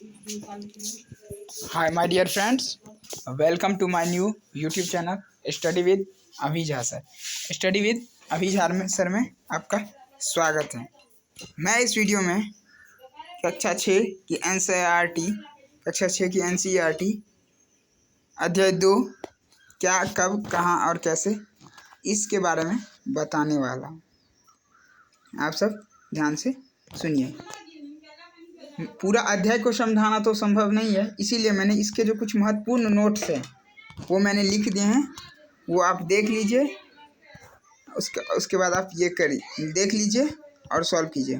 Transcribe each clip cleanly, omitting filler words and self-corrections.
Hi, my dear friends. Welcome to my new YouTube channel Study with अभी Jha sir. Study with अभी Jha sir में आपका स्वागत है। मैं इस वीडियो में कक्षा 6 की NCERT कक्षा 6 की NCERT अध्याय 2 क्या कब कहाँ और कैसे इसके बारे में बताने वाला हूँ। आप सब ध्यान से सुनिए। पूरा अध्याय को समझाना तो संभव नहीं है, इसीलिए मैंने इसके जो कुछ महत्वपूर्ण नोट्स हैं वो मैंने लिख दिए हैं, वो आप देख लीजिए। उसके बाद आप ये करिए, देख लीजिए और सॉल्व कीजिए।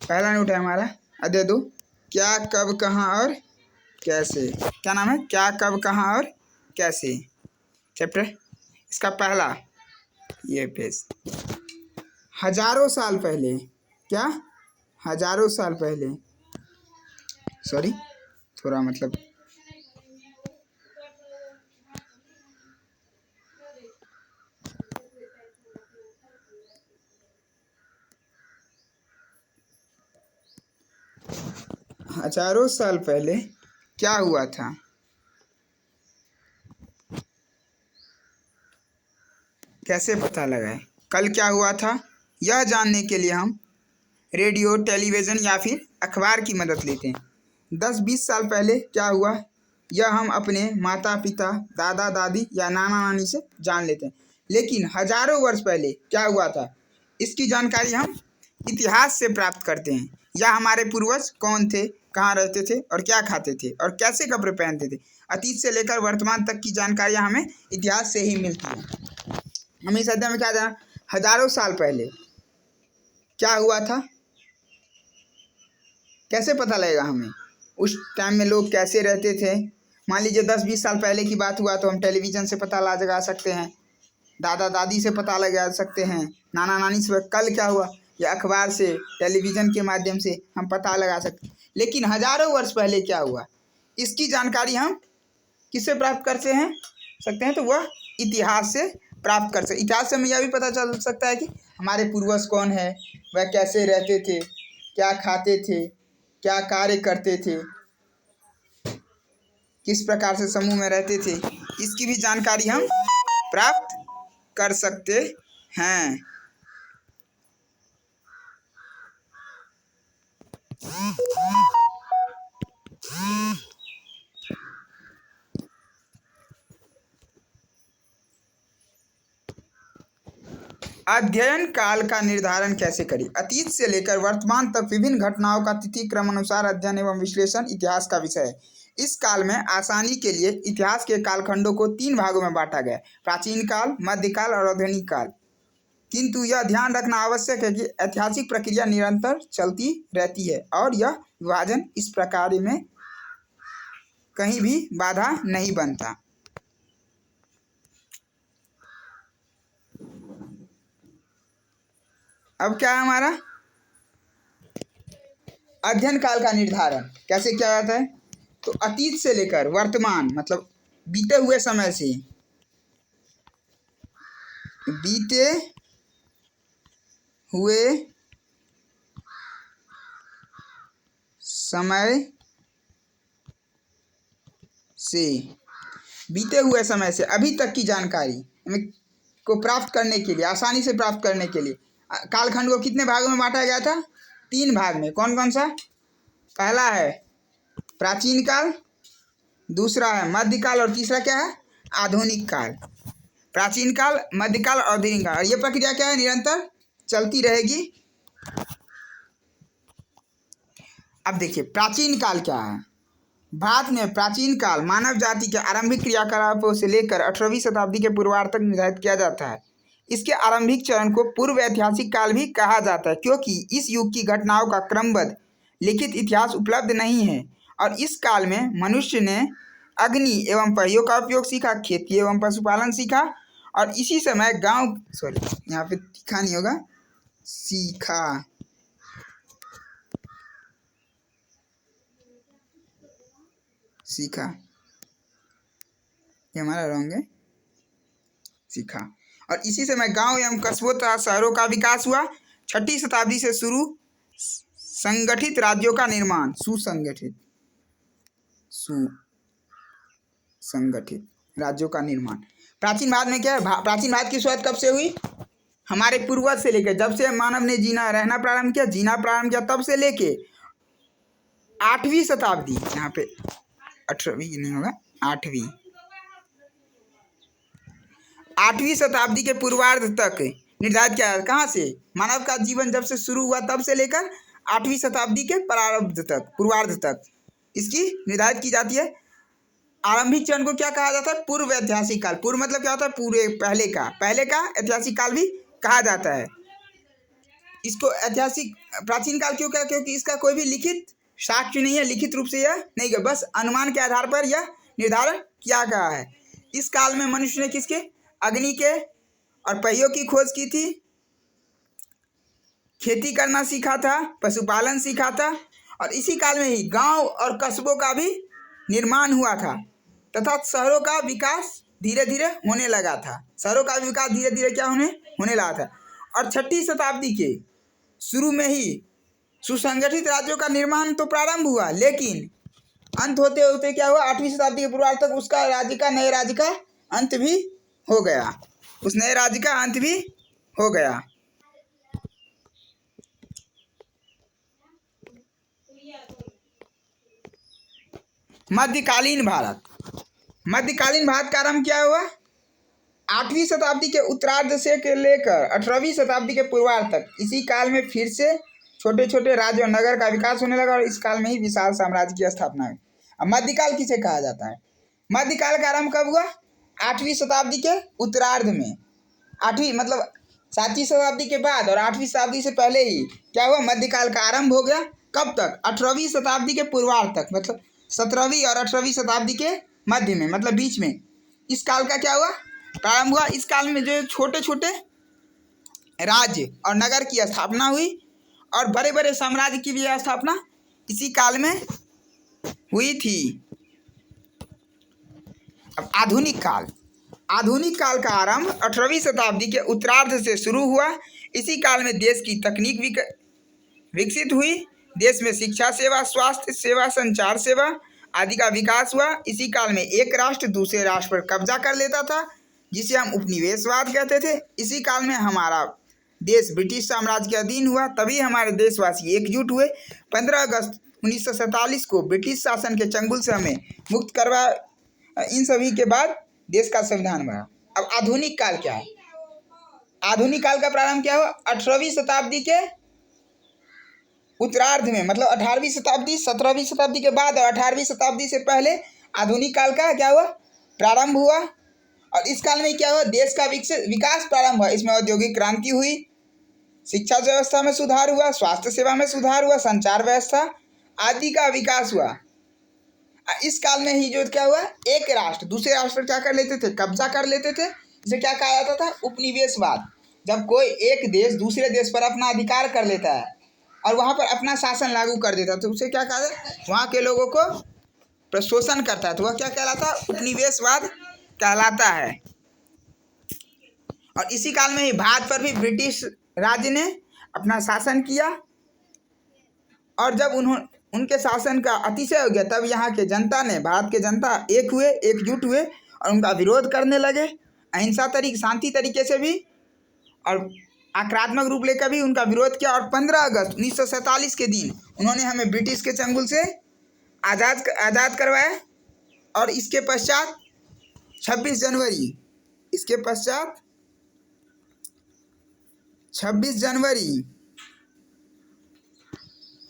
पहला नोट है हमारा अध्याय 2 क्या कब कहाँ और कैसे। क्या नाम है? क्या कब कहाँ और कैसे। चैप्टर इसका पहला ये पेज। हजारों साल पहले, क्या हजारों साल पहले, सॉरी थोड़ा मतलब हजारों साल पहले क्या हुआ था। कैसे पता लगाए कल क्या हुआ था, यह जानने के लिए हम रेडियो, टेलीविज़न या फिर अखबार की मदद लेते हैं। 10-20 साल पहले क्या हुआ यह हम अपने माता पिता, दादा दादी या नाना नानी से जान लेते हैं। लेकिन हजारों वर्ष पहले क्या हुआ था इसकी जानकारी हम इतिहास से प्राप्त करते हैं। या हमारे पूर्वज कौन थे, कहाँ रहते थे और क्या खाते थे और कैसे कपड़े पहनते थे। अतीत से लेकर वर्तमान तक की जानकारियाँ हमें इतिहास से ही मिलती हैं। हमें इस अध्याय में क्या जाना, हजारों साल पहले क्या हुआ था, कैसे पता लगेगा हमें उस टाइम में लोग कैसे रहते थे। मान लीजिए 10-20 साल पहले की बात हुआ तो हम टेलीविज़न से पता लगा सकते हैं, दादा दादी से पता लगा सकते हैं, नाना नानी से कल क्या हुआ या अखबार से, टेलीविज़न के माध्यम से हम पता लगा सकते हैं। लेकिन हजारों वर्ष पहले क्या हुआ इसकी जानकारी हम किससे प्राप्त करते हैं तो वह इतिहास से प्राप्त कर सकते। इतिहास से हमें यह भी पता चल सकता है कि हमारे पूर्वज कौन है, वह कैसे रहते थे, क्या खाते थे, क्या कार्य करते थे, किस प्रकार से समूह में रहते थे, इसकी भी जानकारी हम प्राप्त कर सकते हैं। अध्ययन काल का निर्धारण कैसे करें। अतीत से लेकर वर्तमान तक विभिन्न घटनाओं का तिथि क्रम अनुसार अध्ययन एवं विश्लेषण इतिहास का विषय है। इस काल में आसानी के लिए इतिहास के कालखंडों को 3 भागों में बांटा गया, प्राचीन काल, मध्यकाल और आधुनिक काल। किंतु यह ध्यान रखना आवश्यक है कि ऐतिहासिक प्रक्रिया निरंतर चलती रहती है और यह विभाजन इस प्रकार में कहीं भी बाधा नहीं बनता। अब क्या है हमारा अध्ययन काल का निर्धारण कैसे किया जाता है। तो अतीत से लेकर वर्तमान मतलब बीते हुए समय से, बीते हुए समय से, बीते हुए समय से अभी तक की जानकारी को प्राप्त करने के लिए, आसानी से प्राप्त करने के लिए कालखंड को कितने भागों में बांटा गया था, 3 भाग में। कौन कौन सा? पहला है प्राचीन काल, दूसरा है मध्यकाल और तीसरा क्या है, आधुनिक काल। प्राचीन काल, मध्यकाल और आधुनिक काल। ये प्रक्रिया क्या है, निरंतर चलती रहेगी। अब देखिए प्राचीन काल क्या है। भारत में प्राचीन काल मानव जाति के आरंभिक क्रियाकलापों से लेकर 18वीं शताब्दी के पूर्वार्ध तक निर्धारित किया जाता है। इसके आरंभिक चरण को पूर्व ऐतिहासिक काल भी कहा जाता है, क्योंकि इस युग की घटनाओं का क्रमबद्ध लिखित इतिहास उपलब्ध नहीं है और इस काल में मनुष्य ने अग्नि एवं पहियों का उपयोग सीखा, खेती एवं पशुपालन सीखा और इसी समय गांव, सॉरी यहाँ पे लिखा नहीं होगा, सीखा, ये हमारा रॉन्ग है, सीखा। और इसी समय गांव एवं कस्बों तथा शहरों का विकास हुआ। 6ठी शताब्दी से शुरू संगठित राज्यों का निर्माण, सुसंगठित सुसंगठित राज्यों का निर्माण। प्राचीन भारत में क्या है, प्राचीन भारत की शुरुआत कब से हुई? हमारे पूर्वज से लेकर, जब से मानव ने रहना प्रारंभ किया तब से लेके 8वीं शताब्दी, यहाँ पे 18वीं नहीं होगा, 8वीं शताब्दी के पूर्वार्ध तक निर्धारित किया। कहाँ से? मानव का जीवन जब से शुरू हुआ तब से लेकर 8वीं शताब्दी के प्रारंभ तक, पूर्वार्ध तक इसकी निर्धारित की जाती है। आरंभिक चरण को क्या कहा जाता है? पूर्व ऐतिहासिक काल। पूर्व मतलब क्या होता है? पूरे पहले का ऐतिहासिक काल भी कहा जाता है। इसको ऐतिहासिक प्राचीन काल क्यों कहा? क्योंकि इसका कोई भी लिखित साक्ष्य नहीं है, लिखित रूप से यह नहीं है, बस अनुमान के आधार पर यह निर्धारण किया गया है। इस काल में मनुष्य ने किसके? अग्नि के और पहियों की खोज की थी, खेती करना सीखा था, पशुपालन सीखा था, और इसी काल में ही गांव और कस्बों का भी निर्माण हुआ था तथा शहरों का विकास धीरे धीरे होने लगा था। क्या होने लगा था। और 6वीं शताब्दी के शुरू में ही सुसंगठित राज्यों का निर्माण तो प्रारंभ हुआ, लेकिन अंत होते होते क्या हुआ? 8वीं शताब्दी के पूर्वार्ध तक उसका नए राज्य का अंत भी हो गया। उस नए राज्य का अंत भी हो गया। मध्यकालीन भारत का आरंभ क्या हुआ? 8वीं शताब्दी के उत्तरार्ध से लेकर 18वीं शताब्दी के पूर्वार्ध तक। इसी काल में फिर से छोटे छोटे राज्य और नगर का विकास होने लगा और इस काल में ही विशाल साम्राज्य की स्थापना हुई। अब मध्यकाल किसे कहा जाता है? मध्यकाल का आरंभ कब हुआ? 8वीं शताब्दी के उत्तरार्ध में। 8वीं मतलब 7वीं शताब्दी के बाद और 8वीं शताब्दी से पहले ही क्या हुआ? मध्यकाल का आरंभ हो गया। कब तक? 18वीं शताब्दी के पूर्वार्ध तक, मतलब 17वीं और 18वीं शताब्दी के मध्य में, मतलब बीच में इस काल का क्या हुआ? प्रारंभ हुआ। इस काल में जो छोटे छोटे राज्य और नगर की स्थापना हुई और बड़े बड़े साम्राज्य की भी स्थापना इसी काल में हुई थी। अब आधुनिक काल का आरंभ 18वीं शताब्दी के उत्तरार्ध से शुरू हुआ। इसी काल में देश की तकनीक विकसित हुई। देश में शिक्षा सेवा, स्वास्थ्य सेवा, संचार सेवा आदि का विकास हुआ। इसी काल में एक राष्ट्र दूसरे राष्ट्र पर कब्जा कर लेता था, जिसे हम उपनिवेशवाद कहते थे। इसी काल में हमारा देश ब्रिटिश साम्राज्य के अधीन हुआ। तभी हमारे देशवासी एकजुट हुए। 15 अगस्त 1947 को ब्रिटिश शासन के चंगुल से हमें मुक्त करवा। इन सभी के बाद देश का संविधान बना। अब आधुनिक काल क्या है? आधुनिक काल का प्रारंभ क्या हुआ? 18वीं शताब्दी के उत्तरार्ध में, मतलब 18वीं शताब्दी, 17वीं शताब्दी के बाद और 18वीं शताब्दी से पहले आधुनिक काल का क्या हुआ? प्रारंभ हुआ। और इस काल में क्या हुआ? देश का विकास प्रारंभ हुआ। इसमें औद्योगिक क्रांति हुई, शिक्षा व्यवस्था में सुधार हुआ, स्वास्थ्य सेवा में सुधार हुआ, संचार व्यवस्था आदि का विकास हुआ। इस काल में ही जो क्या हुआ? एक राष्ट्र दूसरे राष्ट्र पर क्या कर लेते थे? कब्जा कर लेते थे। इसे क्या कहा जाता था? उपनिवेशवाद। जब कोई एक देश दूसरे देश पर अपना अधिकार कर लेता है और वहाँ पर अपना शासन लागू कर देता है तो उसे क्या कहा जाता है? वहाँ के लोगों को शोषण करता है तो वह क्या कहलाता है? उपनिवेशवाद कहलाता है। और इसी काल में ही भारत पर भी ब्रिटिश राज्य ने अपना शासन किया और जब उनके शासन का अतिशय हो गया तब यहाँ के जनता ने, भारत के जनता एकजुट हुए और उनका विरोध करने लगे। शांति तरीके से भी और आक्रामक रूप लेकर भी उनका विरोध किया। और 15 अगस्त 1947 के दिन उन्होंने हमें ब्रिटिश के चंगुल से आज़ाद करवाया। और इसके पश्चात 26 जनवरी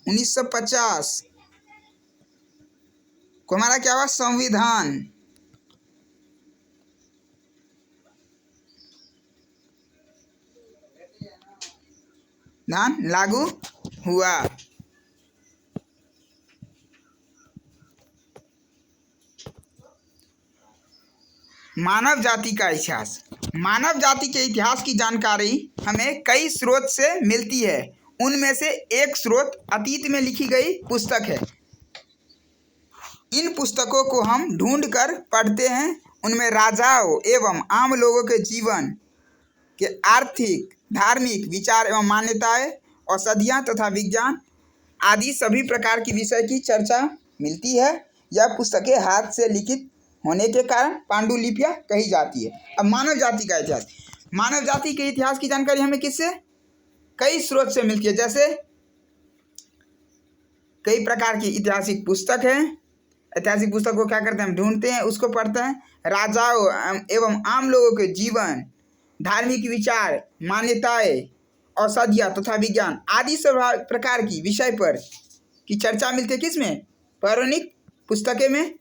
1950 को हमारा क्या हुआ? संविधान लागू हुआ। मानव जाति का इतिहास। मानव जाति के इतिहास की जानकारी हमें कई स्रोत से मिलती है। उनमें से एक स्रोत अतीत में लिखी गई पुस्तक है। इन पुस्तकों को हम ढूंढ कर पढ़ते हैं। उनमें राजाओं एवं आम लोगों के जीवन के आर्थिक, धार्मिक विचार एवं मान्यताएं, औषधियाँ तथा विज्ञान आदि सभी प्रकार की विषय की चर्चा मिलती है। यह पुस्तकें हाथ से लिखित होने के कारण पांडुलिपियां कही जाती है। अब मानव जाति का इतिहास। मानव जाति के इतिहास की जानकारी हमें किससे? कई स्रोत से मिलती है। जैसे कई प्रकार की ऐतिहासिक पुस्तक है। ऐतिहासिक पुस्तक को क्या करते हैं? हम ढूंढते हैं, उसको पढ़ते हैं। राजाओं एवं आम लोगों के जीवन, धार्मिक विचार, मान्यताएं, औषधियाँ तथा विज्ञान आदि सब प्रकार की विषय पर की चर्चा मिलती है। किसमें? पौराणिक पुस्तकें में,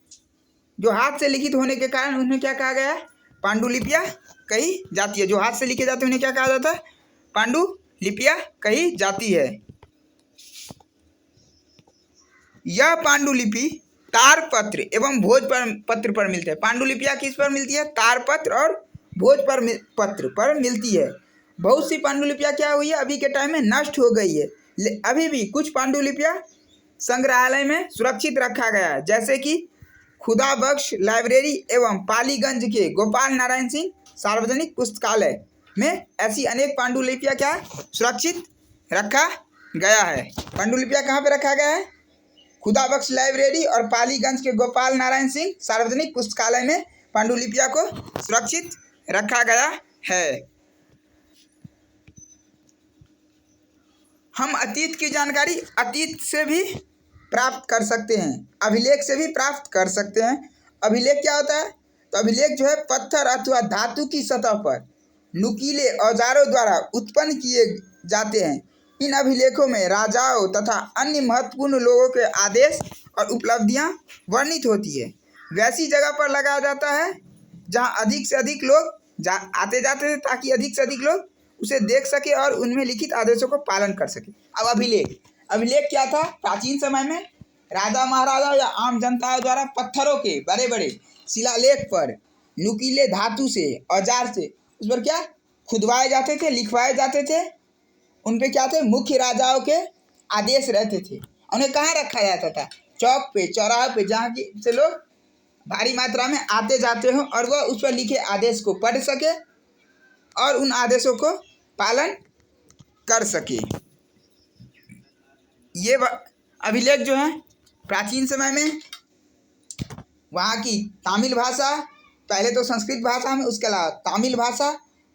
जो हाथ से लिखित होने के कारण उन्हें क्या कहा गया है? पांडुलिपियां कही जाती है। जो हाथ से लिखे जाते हैं उन्हें क्या कहा जाता है? पांडुलिपियां कही जाती है। यह पांडुलिपि तारपत्र एवं भोजपत्र पर मिलते हैं। पांडुलिपियां किस पर मिलती है? तारपत्र और भोजपत्र पर मिलती है। बहुत सी पांडुलिपियां क्या हुई है? अभी के टाइम में नष्ट हो गई है। अभी भी कुछ पांडुलिपियां संग्रहालय में सुरक्षित रखा गया है। जैसे कि खुदा बख्श लाइब्रेरी एवं पालीगंज के गोपाल नारायण सिंह सार्वजनिक पुस्तकालय में ऐसी अनेक पांडुलिपियां क्या सुरक्षित रखा गया है। पांडुलिपियां कहाँ पे रखा गया है? खुदा बख्श लाइब्रेरी और पालीगंज के गोपाल नारायण सिंह सार्वजनिक पुस्तकालय में पांडुलिपियां को सुरक्षित रखा गया है। हम अतीत की जानकारी अतीत से भी प्राप्त कर सकते हैं, अभिलेख से भी प्राप्त कर सकते हैं। अभिलेख क्या होता है? तो अभिलेख जो है पत्थर अथवा धातु की सतह पर नुकीले औजारों द्वारा उत्पन्न किए जाते हैं। इन अभिलेखों में राजाओं तथा अन्य महत्वपूर्ण लोगों के आदेश और उपलब्धियां वर्णित होती है। वैसी जगह पर लगाया जाता है जहां अधिक से अधिक लोग आते जाते थे, ताकि अधिक से अधिक लोग उसे देख सके और उनमें लिखित आदेशों को पालन कर सके। अब अभिलेख क्या था? प्राचीन समय में राजा महाराजा या आम जनता द्वारा पत्थरों के बड़े बड़े शिलालेख पर नुकीले धातु से, औजार से उस पर क्या खुदवाए जाते थे, लिखवाए जाते थे। उन पे क्या थे? मुख्य राजाओं के आदेश रहते थे। उन्हें कहाँ रखा जाता था? चौक पे, चौराहे पे, जहाँ की से लोग भारी मात्रा में आते जाते हो और वह उस पर लिखे आदेश को पढ़ सके और उन आदेशों को पालन कर सके। ये अभिलेख जो है प्राचीन समय में वहाँ की तमिल भाषा, पहले तो संस्कृत भाषा में, उसके अलावा तमिल भाषा,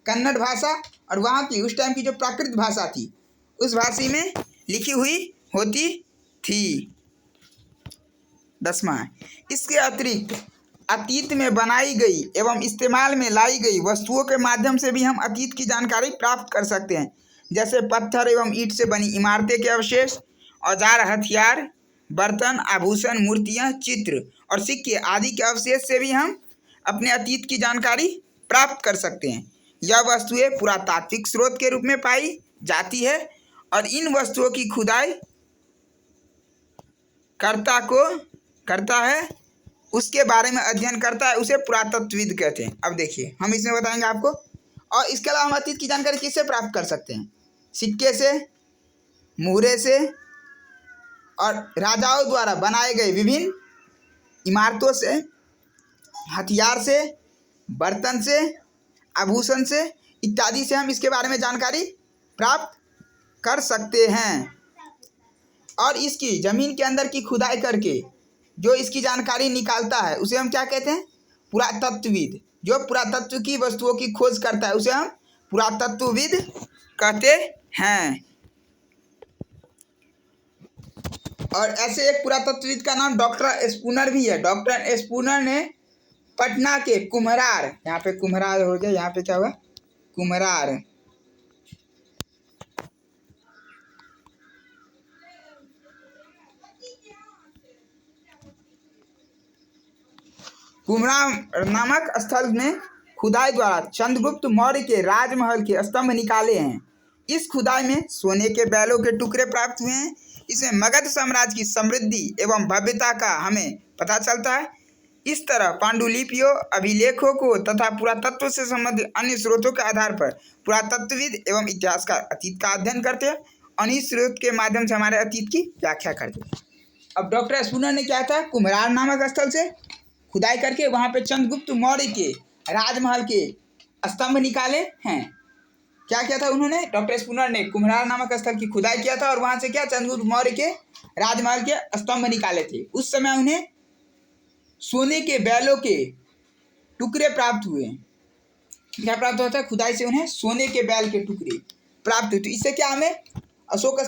कन्नड़ भाषा और वहाँ की उस टाइम की जो प्राकृत भाषा थी उस भाषा में लिखी हुई होती थी। 10वां, इसके अतिरिक्त अतीत में बनाई गई एवं इस्तेमाल में लाई गई वस्तुओं के माध्यम से भी हम अतीत की जानकारी प्राप्त कर सकते हैं। जैसे पत्थर एवं ईंट से बनी इमारतें के अवशेष, औजार, हथियार, बर्तन, आभूषण, मूर्तियाँ, चित्र और सिक्के आदि के अवशेष से भी हम अपने अतीत की जानकारी प्राप्त कर सकते हैं। यह वस्तुएं पुरातात्विक स्रोत के रूप में पाई जाती है और इन वस्तुओं की खुदाई करता है, उसके बारे में अध्ययन करता है, उसे पुरातत्वविद कहते हैं। अब देखिए हम इसमें बताएंगे आपको। और इसके अलावा हम अतीत की जानकारी किससे प्राप्त कर सकते हैं? सिक्के से, मुहरे से और राजाओं द्वारा बनाए गए विभिन्न इमारतों से, हथियार से, बर्तन से, आभूषण से इत्यादि से हम इसके बारे में जानकारी प्राप्त कर सकते हैं। और इसकी ज़मीन के अंदर की खुदाई करके जो इसकी जानकारी निकालता है उसे हम क्या कहते हैं? पुरातत्वविद। जो पुरातत्व की वस्तुओं की खोज करता है उसे हम पुरातत्वविद कहते हैं। और ऐसे एक पुरातत्वविद का नाम डॉक्टर स्पूनर भी है। डॉक्टर स्पूनर ने पटना के कुम्हरार, यहाँ पे कुम्हरार हो गया, यहाँ पे क्या हुआ? कुम्हरार नामक स्थल में खुदाई द्वारा चंद्रगुप्त मौर्य के राजमहल के स्तंभ निकाले हैं। इस खुदाई में सोने के बैलों के टुकड़े प्राप्त हुए हैं। इसमें मगध साम्राज्य की समृद्धि एवं भव्यता का हमें पता चलता है। इस तरह पांडुलिपियों, अभिलेखों को तथा पुरातत्व से संबंधित अन्य स्रोतों के आधार पर पुरातत्वविद एवं इतिहासकार अतीत का अध्ययन करते हैं और इस स्रोत के माध्यम से हमारे अतीत की व्याख्या करते हैं। अब डॉक्टर स्पूनर ने क्या था? कुम्हरार नामक स्थल से खुदाई करके वहाँ पे चंद्रगुप्त मौर्य के राजमहल के स्तंभ निकाले हैं। क्या किया था उन्होंने? डॉक्टर स्पूनर ने कुम्हरार नामक स्थल की खुदाई किया था और वहाँ से क्या चंद्रगुप्त मौर्य के राजमहल के स्तंभ निकाले थे। उस समय उन्हें सोने के बैलों के टुकड़े प्राप्त हुए। क्या प्राप्त होता है? खुदाई से उन्हें सोने के बैल के टुकड़े प्राप्त हुए। तो इससे क्या हमें अशोक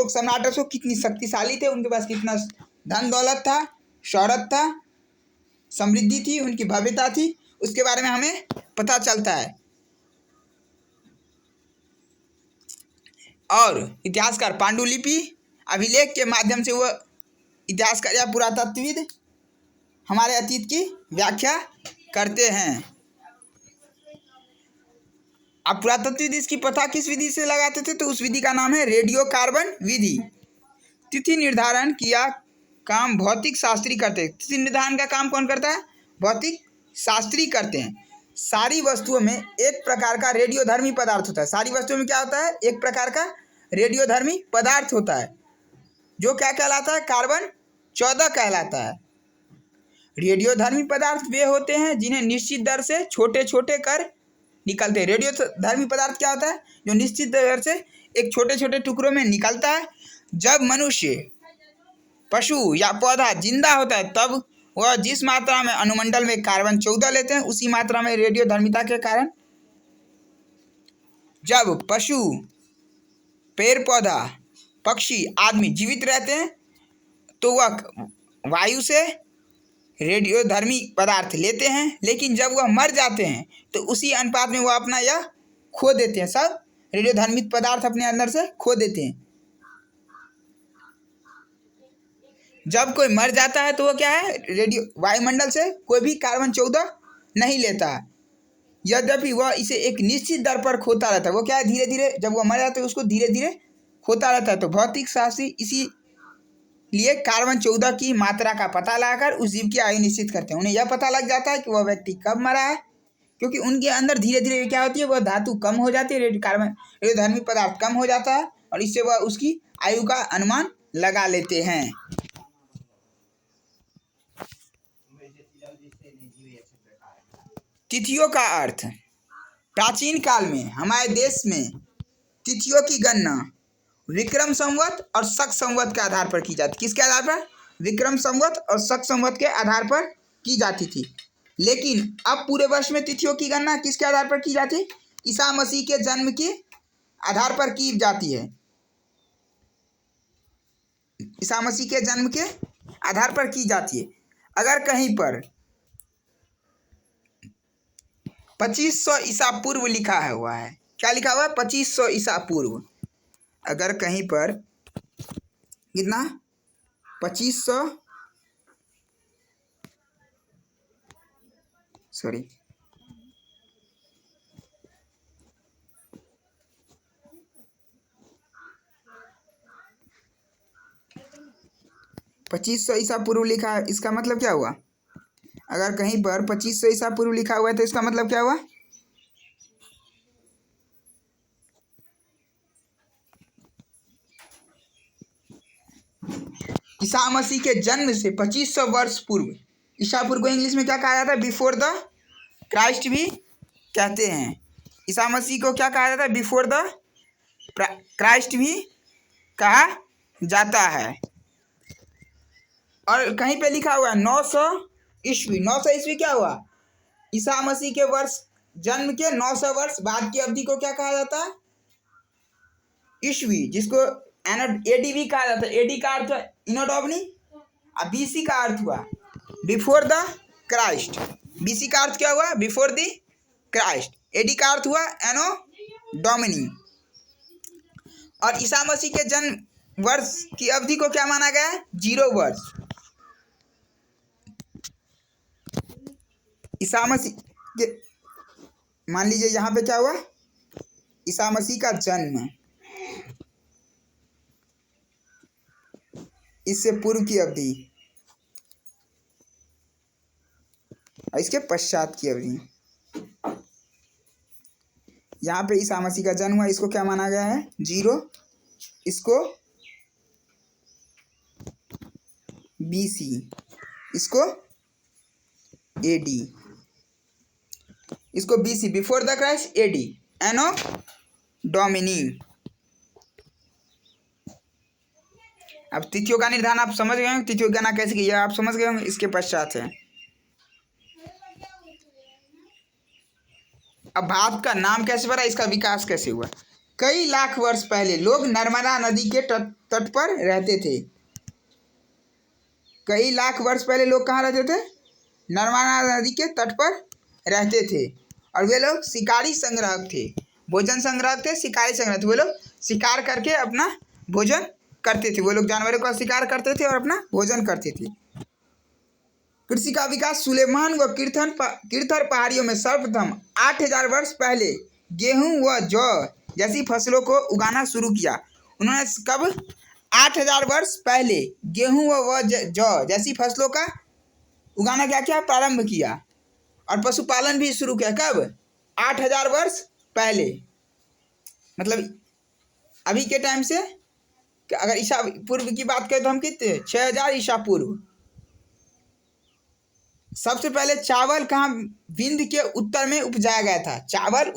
सम्राट अशोक कितनी शक्तिशाली थे, उनके पास कितना धन दौलत था, शौहरत था, समृद्धि थी, उनकी भव्यता थी, उसके बारे में हमें पता चलता है। और इतिहासकार पांडुलिपि अभिलेख के माध्यम से वह इतिहासकार या पुरातत्वविद हमारे अतीत की व्याख्या करते हैं। अब पुरातत्वविद इसकी पता किस विधि से लगाते थे? तो उस विधि का नाम है रेडियो कार्बन विधि। तिथि निर्धारण किया काम भौतिक शास्त्री करते हैं। तिथि निर्धारण का काम कौन करता है? भौतिक शास्त्री करते हैं। सारी वस्तुओं में एक प्रकार का रेडियोधर्मी पदार्थ होता है। सारी वस्तुओं में क्या होता है? एक प्रकार का रेडियोधर्मी पदार्थ होता है, जो क्या कहलाता है? कार्बन 14 कहलाता है। रेडियोधर्मी पदार्थ वे होते हैं जिन्हें निश्चित दर से छोटे छोटे कर निकलते हैं। रेडियोधर्मी पदार्थ क्या होता है? जो निश्चित दर से एक छोटे छोटे टुकड़ों में निकलता है। जब मनुष्य, पशु या पौधा जिंदा होता है तब वह जिस मात्रा में अनुमंडल में कार्बन 14 लेते हैं, उसी मात्रा में रेडियोधर्मिता के कारण जब पशु, पेड़ पौधा, पक्षी, आदमी जीवित रहते हैं तो वह वायु से रेडियोधर्मी पदार्थ लेते हैं। लेकिन जब वह मर जाते हैं तो उसी अनुपात में वह अपना यह खो देते हैं, सब रेडियोधर्मी पदार्थ अपने अंदर से खो देते हैं। जब कोई मर जाता है तो वह क्या है? वायुमंडल से कोई भी कार्बन 14 नहीं लेता है, यद्यपि वह इसे एक निश्चित दर पर खोता रहता है। वो क्या है? धीरे धीरे, जब वह मर जाता है उसको धीरे धीरे खोता रहता है। तो भौतिक शास्त्री इसीलिए कार्बन 14 की मात्रा का पता लगाकर उस जीव की आयु निश्चित करते हैं। उन्हें यह पता लग जाता है कि वह व्यक्ति कब मरा है, क्योंकि उनके अंदर धीरे धीरे क्या होती है? वह धातु कम हो जाती है, रेडियोधर्मी पदार्थ कम हो जाता है, और इससे वह उसकी आयु का अनुमान लगा लेते हैं। तिथियों का अर्थ। प्राचीन काल में हमारे देश में तिथियों की गणना विक्रम संवत और शक संवत के आधार पर की जाती। किसके आधार पर? विक्रम संवत और शक संवत के आधार पर की जाती थी। लेकिन अब पूरे वर्ष में तिथियों की गणना किसके आधार पर की जाती है? ईसा मसीह के जन्म के आधार पर की जाती है। ईसा मसीह के जन्म के आधार पर की जाती है। अगर कहीं पर 2500 ईसा पूर्व लिखा हुआ है, क्या लिखा हुआ है? 2500 ईसा पूर्व। अगर कहीं पर कितना? 2500 ईसा पूर्व लिखा है, इसका मतलब क्या हुआ? अगर कहीं पर 2500 ईसा पूर्व लिखा हुआ है तो इसका मतलब क्या हुआ? ईसा मसीह के जन्म से 2500 वर्ष पूर्व। ईसा पूर्व को इंग्लिश में क्या कहा जाता है? बिफोर द क्राइस्ट भी कहते हैं। ईसा मसीह को क्या कहा जाता है? बिफोर द क्राइस्ट भी कहा जाता है। और कहीं पे लिखा हुआ है 900 ईस्वी। 900 ईस्वी क्या हुआ? ईसा मसीह के वर्ष जन्म के 900 वर्ष बाद की अवधि को क्या कहा जाता है? ईस्वी, जिसको एडी भी कहा जाता है। एडी का अर्थ इनो डोमिनी, और बीसी का अर्थ हुआ बिफोर द क्राइस्ट। बीसी का अर्थ क्या हुआ? Before the Christ. एडी का अर्थ हुआ एनो डोमिनी। और ईसा मसीह के जन्म वर्ष की अवधि को क्या माना गया है? 0 वर्ष। ईसा मसीह के, मान लीजिए यहाँ पे क्या हुआ? ईसा मसीह का जन्म, इससे पूर्व की अवधि और इसके पश्चात की अवधि। यहाँ पे ईसा मसीह का जन्म हुआ, इसको क्या माना गया है? 0। इसको बीसी, इसको एडी, इसको BC before the Christ, AD anno domini. अब तिथियों का निर्धारण आप समझ गए होंगे, तिथियों की गणना कैसे की आप समझ गए होंगे। इसके पश्चात है अब भारत का नाम कैसे बना, इसका विकास कैसे हुआ। कई लाख वर्ष पहले लोग नर्मदा नदी के तट पर रहते थे। कई लाख वर्ष पहले लोग कहाँ रहते थे? नर्मदा नदी के तट पर रहते थे। और वे लोग शिकारी संग्राहक थे, भोजन संग्राहक थे, शिकारी संग्राहक थे। वे लोग शिकार करके अपना भोजन करते थे। वो लोग जानवरों का शिकार करते थे और अपना भोजन करते थे। कृषि का विकास सुलेमान व कीर्थर पहाड़ियों में सर्वप्रथम 8000 वर्ष पहले गेहूं व जौ जैसी फसलों को उगाना शुरू किया। उन्होंने कब? 8000 वर्ष पहले गेहूं व जौ जैसी फसलों का उगाना क्या किया? प्रारंभ किया। और पशुपालन भी शुरू किया। कब? 8000 वर्ष पहले, मतलब अभी के टाइम से अगर ईसा पूर्व की बात करें तो हम कितने? 6000 ईसा पूर्व। सबसे पहले चावल कहाँ? विंध्य के उत्तर में उपजाया गया था। चावल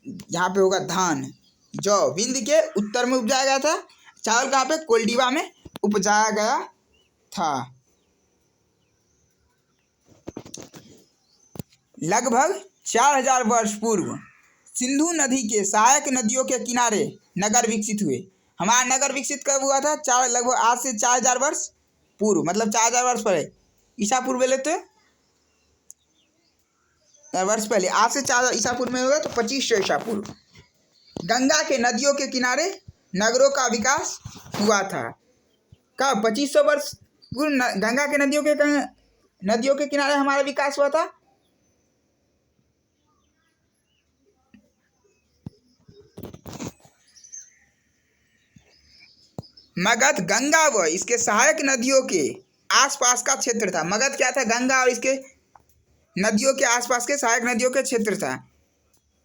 यहाँ पे होगा धान, जौ विंध्य के उत्तर में उपजाया गया था। चावल कहाँ पे? कोल्डिवा में उपजाया गया था। लगभग 4000 वर्ष पूर्व सिंधु नदी के सहायक नदियों के किनारे नगर विकसित हुए। हमारा नगर विकसित कब हुआ था? लगभग आज से 4000 वर्ष पूर्व, मतलब 4000 वर्ष पहले। ईसा पूर्व लेते वर्ष पहले, आज से 4000 ईसा पूर्व में होगा तो 2500 ईसा पूर्व। गंगा के नदियों के किनारे नगरों का विकास हुआ था। कब? 2500 वर्ष पूर्व गंगा के नदियों के किनारे हमारा विकास हुआ था। मगध गंगा व इसके सहायक नदियों के आसपास का क्षेत्र था। मगध क्या था? गंगा और इसके नदियों के आसपास के सहायक नदियों के क्षेत्र था।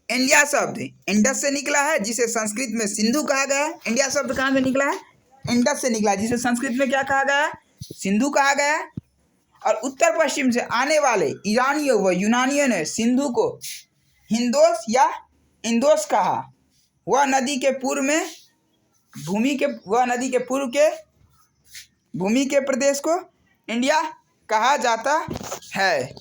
इंडिया शब्द इंडस से निकला है, जिसे संस्कृत में सिंधु कहा गया है। इंडिया शब्द कहाँ से निकला है? इंडस से निकला है, जिसे संस्कृत में क्या कहा गया है? सिंधु कहा गया है। और उत्तर पश्चिम से आने वाले ईरानियों व यूनानियों ने सिंधु को हिंदोस या इंदोस कहा। वह नदी के पूर्व के भूमि के प्रदेश को इंडिया कहा जाता है।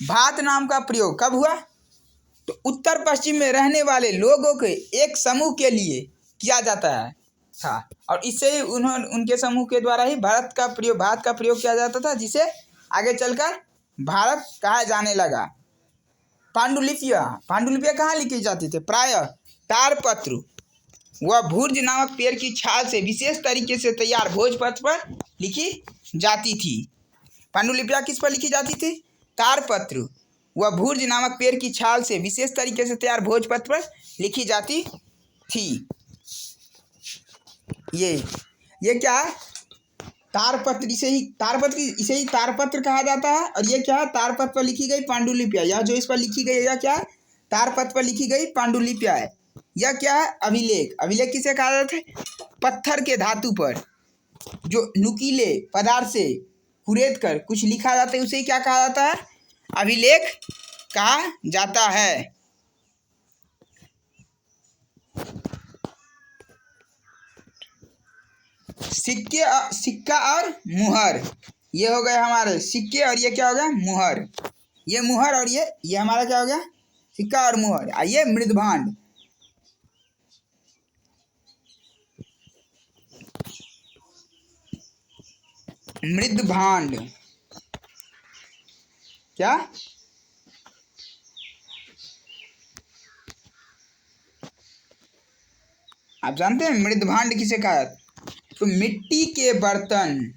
भारत नाम का प्रयोग कब हुआ? तो उत्तर पश्चिम में रहने वाले लोगों के एक समूह के लिए किया जाता था। और इससे ही उनके समूह के द्वारा ही भारत का प्रयोग किया जाता था, जिसे आगे चलकर भारत कहा जाने लगा। पांडुलिपियां कहाँ लिखी जाती थी? प्रायः तारपत्र व भूर्ज नामक पेड़ की छाल से विशेष तरीके से तैयार भोजपत्र पर लिखी जाती थी। पांडुलिपियां किस पर लिखी जाती थी? तारपत्र व भूर्ज नामक पेड़ की छाल से विशेष तरीके से तैयार भोजपत्र पर लिखी जाती थी। ये क्या है? तारपत्र, इसे ही तारपत्र कहा जाता है। और ये क्या है? तारपत्र पर लिखी गई पांडुलिपियां। यह जो इस पर लिखी गई है यह क्या है? तारपत्र पर लिखी गई पांडुलिपियां है। यह क्या है? अभिलेख किसे कहा जाता है? पत्थर के धातु पर जो नुकीले पदार्थ से कुरेद कर कुछ लिखा जाता है, उसे क्या कहा जाता है? अभिलेख कहा जाता है। सिक्का और मुहर, ये हो गए हमारे सिक्के, और ये क्या हो गया? मुहर। ये मुहर और ये हमारा क्या हो गया? सिक्का और मुहर। आइए मृदभांड। मृदभांड क्या? आप जानते हैं मृदभांड किसे कहा जाता है? तो मिट्टी के बर्तन,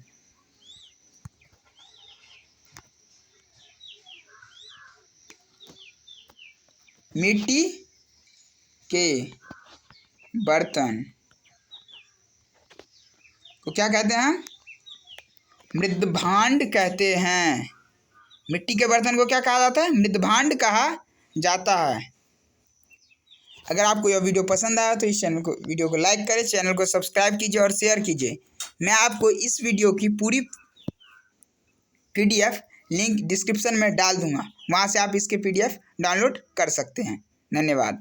मिट्टी के बर्तन को क्या कहते हैं? मृदभांड कहते हैं। मिट्टी के बर्तन को क्या कहा जाता है? मृदभांड कहा जाता है। अगर आपको यह वीडियो पसंद आया तो इस वीडियो को लाइक करें, चैनल को सब्सक्राइब कीजिए और शेयर कीजिए। मैं आपको इस वीडियो की पूरी PDF लिंक डिस्क्रिप्शन में डाल दूंगा, वहां से आप इसके PDF डाउनलोड कर सकते हैं। धन्यवाद।